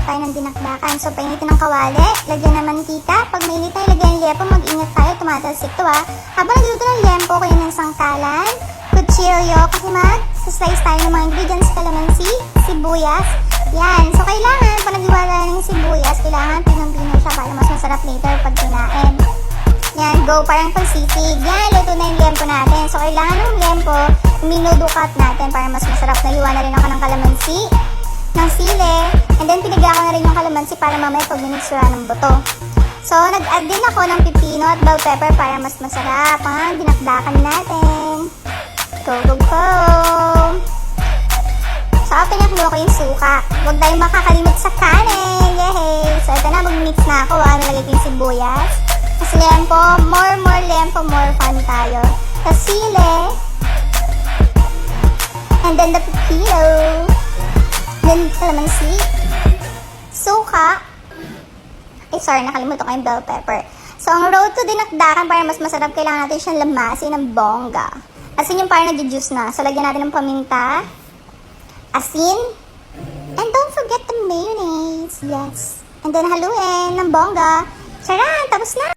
tayo ng dinakdakan. So, painitin ng kawali, lagyan ng mantika. Pag mainit tayo, lagyan ng liempo, mag-ingat tayo, tumatalsik to Habang nagluto ng liempo, kunin ng sangkalan, kutsilyo, kasi mag-slice tayo ng mga ingredients, calamansi, sibuyas. Yan. So, kailangan, pag nag-iwala ng sibuyas, kailangan pinong-pino siya para mas masarap later pag kinain. Yan, go, parang pagsisig. Yan, luto na yung liempo natin. So, kailangan ng liempo, minudukat natin para mas masarap. Nahiwa na rin ako ng kalamansi, ng sili, and then pinigyan ko na rin yung kalamansi para mamaya pag minixura ng buto. So, nag-add din ako ng pipino at bell pepper para mas masarap ang dinakdakan natin. Go, go, go! So, pinaklo ko yung suka. Huwag tayong makakalimot sa kanin. Yehey! So, ito na, mag-mix na ako. Nilagay ko yung sibuyas. Tapos lempo, more lempo, more fun tayo. Tapos sili. And then the pipino. Then calamansi. Suka. Ay, sorry, nakalimutan ko yung bell pepper. So, ang road to dinakdakan para mas masarap, kailangan natin siyang lamasin ng bongga. Asin yung parang nag-juice na. So, lagyan natin ng paminta, asin, and don't forget the mayonnaise. Yes. And then haluin ng bongga. Charan! Tapos na!